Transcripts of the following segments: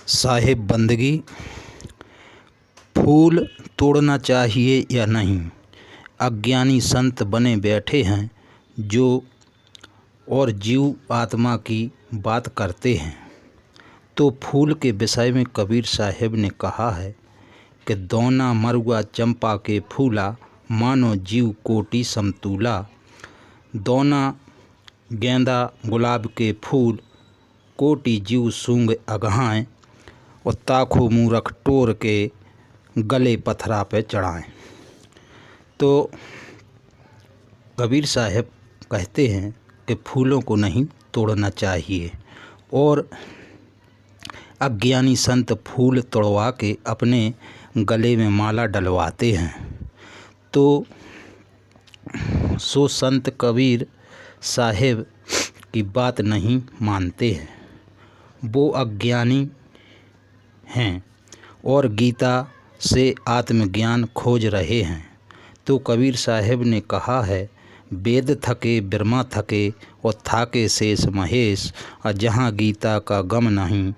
साहिब बंदगी, फूल तोड़ना चाहिए या नहीं। अज्ञानी संत बने बैठे हैं जो और जीव आत्मा की बात करते हैं। तो फूल के विषय में कबीर साहिब ने कहा है कि दोना मरुआ चंपा के फूला, मानो जीव कोटि समतूला। दोना गेंदा गुलाब के फूल, कोटि जीव सूंघ अगहाएं, और ताखो मूरख टोर के गले पथरा पे चढ़ाएं। तो कबीर साहब कहते हैं कि फूलों को नहीं तोड़ना चाहिए, और अज्ञानी संत फूल तोड़वा के अपने गले में माला डलवाते हैं। तो सो संत कबीर साहिब की बात नहीं मानते हैं, वो अज्ञानी हैं और गीता से आत्मज्ञान खोज रहे हैं। तो कबीर साहिब ने कहा है, वेद थके ब्रह्मा थके और थाके शेष महेश, और जहाँ गीता का गम नहीं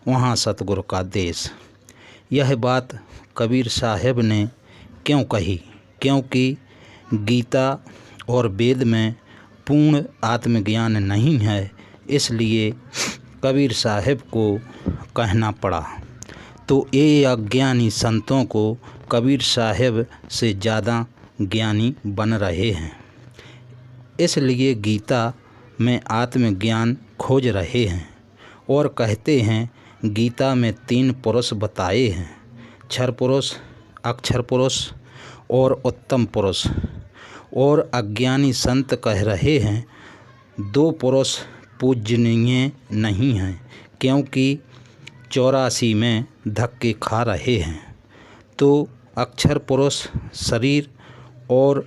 वहाँ सतगुरु का देश। यह बात कबीर साहिब ने क्यों कही? क्योंकि गीता और वेद में पूर्ण आत्मज्ञान नहीं है, इसलिए कबीर साहिब को कहना पड़ा। तो ये अज्ञानी संतों को कबीर साहिब से ज़्यादा ज्ञानी बन रहे हैं, इसलिए गीता में आत्मज्ञान खोज रहे हैं और कहते हैं गीता में 3 पुरुष बताए हैं, क्षर पुरुष, अक्षर पुरुष और उत्तम पुरुष। और अज्ञानी संत कह रहे हैं 2 पुरुष पूजनीय नहीं हैं, क्योंकि 84 में धक्के खा रहे हैं। तो अक्षर पुरुष शरीर और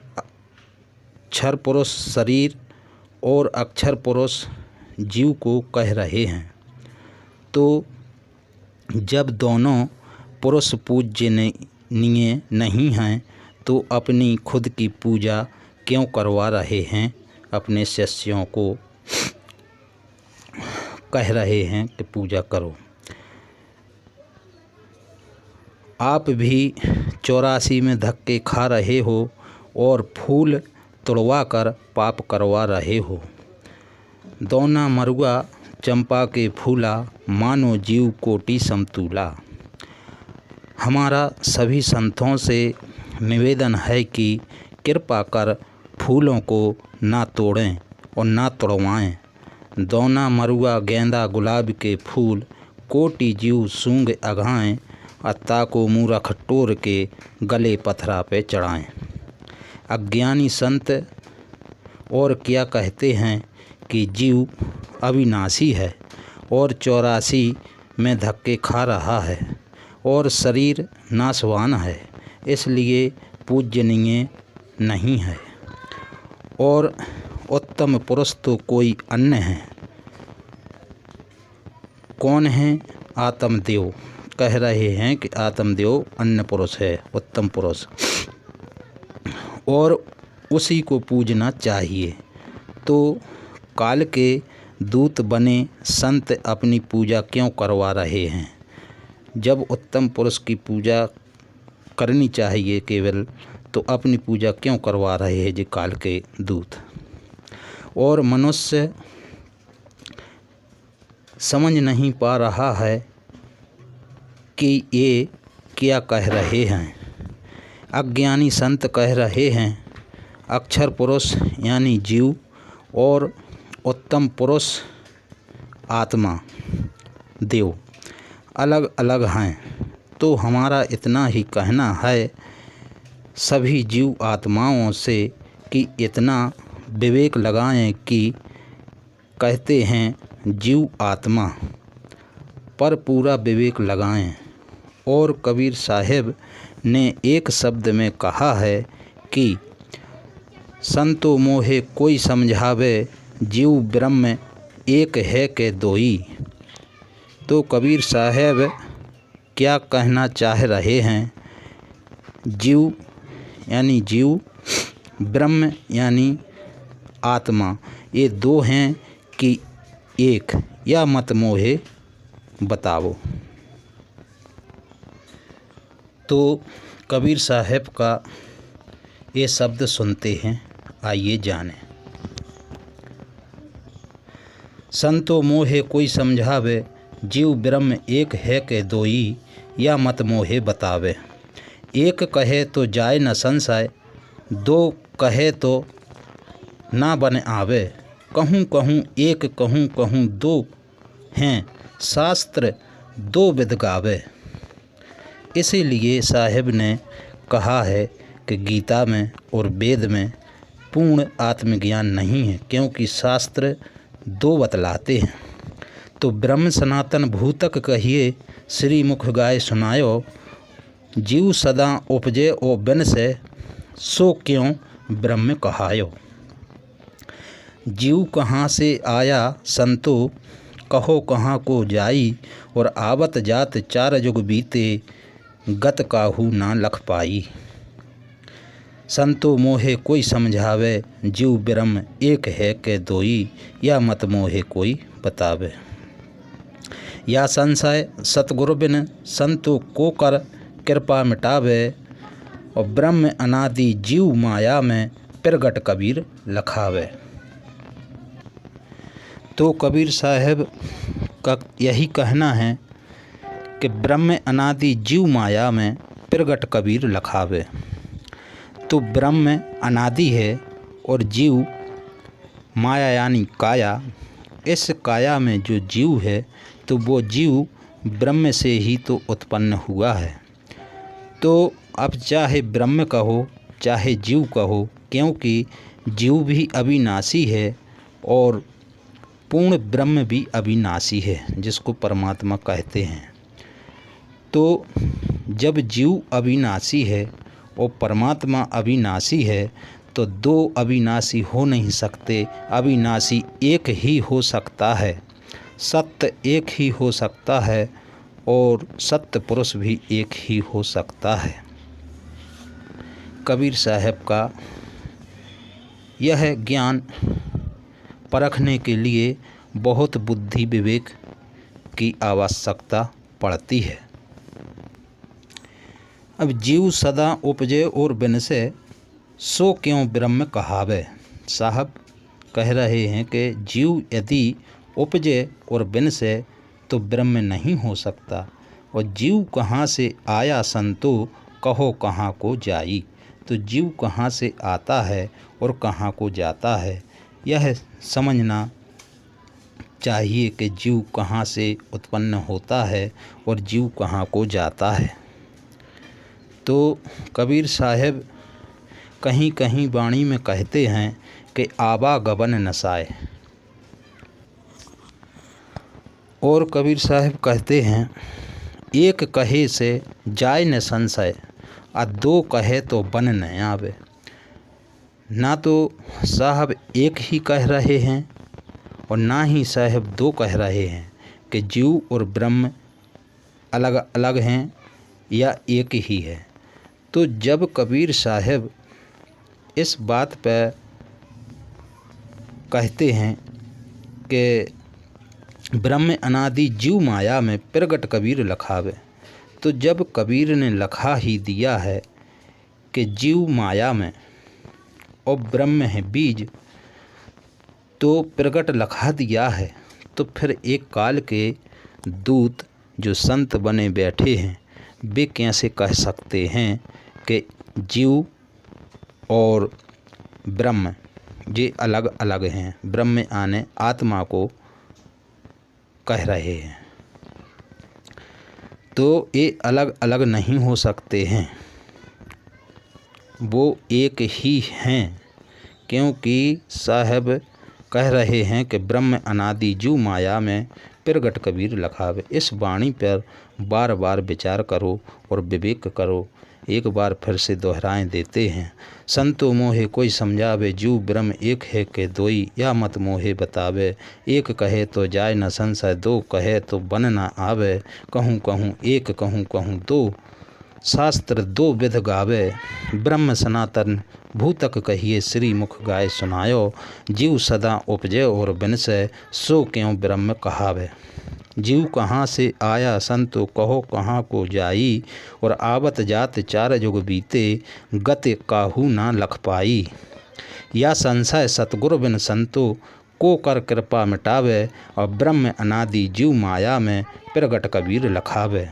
क्षर पुरुष शरीर और अक्षर पुरुष जीव को कह रहे हैं। तो जब दोनों पुरुष पूजनीय नहीं हैं, तो अपनी खुद की पूजा क्यों करवा रहे हैं? अपने शिष्यों को कह रहे हैं कि पूजा करो। आप भी 84 में धक्के खा रहे हो और फूल तोड़वा कर पाप करवा रहे हो। दोना मरुआ चंपा के फूला, मानो जीव कोटि समतूला। हमारा सभी संतों से निवेदन है कि कृपा कर फूलों को ना तोड़ें और ना तोड़वाएं। दोना मरुआ गेंदा गुलाब के फूल, कोटि जीव सूंघ अघाएं, अत्ता को मूरख टोर के गले पथरा पे चढ़ाएं। अज्ञानी संत और क्या कहते हैं कि जीव अविनाशी है और 84 में धक्के खा रहा है और शरीर नाशवान है, इसलिए पूजनीय नहीं है। और उत्तम पुरुष तो कोई अन्य है। कौन है? आत्मदेव। कह रहे हैं कि आत्मदेव अन्य पुरुष है, उत्तम पुरुष, और उसी को पूजना चाहिए। तो काल के दूत बने संत अपनी पूजा क्यों करवा रहे हैं? जब उत्तम पुरुष की पूजा करनी चाहिए केवल, तो अपनी पूजा क्यों करवा रहे हैं जी काल के दूत? और मनुष्य समझ नहीं पा रहा है कि ये क्या कह रहे हैं। अज्ञानी संत कह रहे हैं अक्षर पुरुष यानी जीव और उत्तम पुरुष आत्मा देव अलग अलग हैं। तो हमारा इतना ही कहना है सभी जीव आत्माओं से कि इतना विवेक लगाएं कि कहते हैं जीव आत्मा पर पूरा विवेक लगाएं। और कबीर साहिब ने एक शब्द में कहा है कि संतो मोहे कोई समझावे, जीव ब्रह्म एक है के दोई। तो कबीर साहब क्या कहना चाह रहे हैं? जीव यानी जीव, ब्रह्म यानी आत्मा, ये 2 हैं कि एक? या मत मोहे बताओ। तो कबीर साहब का ये शब्द सुनते हैं, आइए जानें। संतो मोहे कोई समझावे, जीव ब्रह्म एक है के दोई, या मत मोहे बतावे। एक कहे तो जाए न संशय, दो कहे तो ना बन आवे। कहूँ कहूँ एक कहूँ कहूँ दो हैं, शास्त्र दो विध गावे। इसीलिए साहिब ने कहा है कि गीता में और वेद में पूर्ण आत्मज्ञान नहीं है, क्योंकि शास्त्र दो बतलाते हैं। तो ब्रह्म सनातन भूतक कहिए, श्री मुख गाय सुनायो। जीव सदा उपजे ओ बिन से, सो क्यों ब्रह्म कहायो। जीव कहाँ से आया संतो, कहो कहाँ को जाई। और आवत जात चार जुग बीते, गत काहू ना लख पाई। संतो मोहे कोई समझावे, जीव ब्रह्म एक है के दोई, या मत मोहे कोई बतावे। या संशय सतगुरु बिन, संतो को कर कृपा मिटावे। और ब्रह्म अनादि जीव माया में, प्रगट कबीर लखावे। तो कबीर साहब का यही कहना है कि ब्रह्म अनादि जीव माया में, प्रगट कबीर लखावे। तो ब्रह्म अनादि है और जीव माया यानी काया। इस काया में जो जीव है, तो वो जीव ब्रह्म से ही तो उत्पन्न हुआ है। तो अब चाहे ब्रह्म कहो चाहे जीव कहो, क्योंकि जीव भी अविनाशी है और पूर्ण ब्रह्म भी अविनाशी है, जिसको परमात्मा कहते हैं। तो जब जीव अविनाशी है और परमात्मा अविनाशी है, तो दो अविनाशी हो नहीं सकते। अविनाशी एक ही हो सकता है, सत्य एक ही हो सकता है, और सत्य पुरुष भी एक ही हो सकता है। कबीर साहब का यह ज्ञान परखने के लिए बहुत बुद्धि विवेक की आवश्यकता पड़ती है। अब जीव सदा उपजे और बिन से, सो क्यों ब्रह्म कहावे। साहब कह रहे हैं कि जीव यदि उपजे और बिन से, तो ब्रह्म नहीं हो सकता। और जीव कहाँ से आया संतो, कहो कहाँ को जाई। तो जीव कहाँ से आता है और कहाँ को जाता है, यह समझना चाहिए कि जीव कहाँ से उत्पन्न होता है और जीव कहाँ को जाता है। तो कबीर साहब कहीं कहीं वाणी में कहते हैं कि आवागमन नसाए। और कबीर साहब कहते हैं, एक कहे से जाए न संशय, आ दो कहे तो बन न आवे। ना तो साहब एक ही कह रहे हैं और ना ही साहब दो कह रहे हैं कि जीव और ब्रह्म अलग अलग हैं या एक ही है। तो जब कबीर साहब इस बात पर कहते हैं कि ब्रह्म अनादि जीव माया में, प्रगट कबीर लखावे, तो जब कबीर ने लखा ही दिया है कि जीव माया में और ब्रह्म है बीज, तो प्रगट लखा दिया है, तो फिर एक काल के दूत जो संत बने बैठे हैं, वे कैसे कह सकते हैं कि जीव और ब्रह्म ये अलग अलग हैं। ब्रह्म आने आत्मा को कह रहे हैं, तो ये अलग अलग नहीं हो सकते हैं, वो एक ही हैं। क्योंकि साहब कह रहे हैं कि ब्रह्म अनादि जीव माया में, प्रगट कबीर लखावे। इस वाणी पर बार बार विचार करो और विवेक करो। एक बार फिर से दोहराएं देते हैं, संतो मोहे कोई समझावे, जीव ब्रह्म एक है के दोई, या मत मोहे बतावे। एक कहे तो जाए न संशय, दो कहे तो बन न आवे। कहूँ कहूँ एक कहूँ कहूँ दो, शास्त्र दो विध गावे। ब्रह्म सनातन भूतक कहिए, श्री मुख गाय सुनायो। जीव सदा उपजे और बिन से, सो क्यों ब्रह्म कहावे। जीव कहाँ से आया संतो कहो कहाँ को जाई। और आवत जात चार जुग बीते गति काहू ना लख पाई। या संशय सतगुरु बिन संतो को कर कृपा मिटावे। और ब्रह्म अनादि जीव माया में प्रगट कबीर लखावे।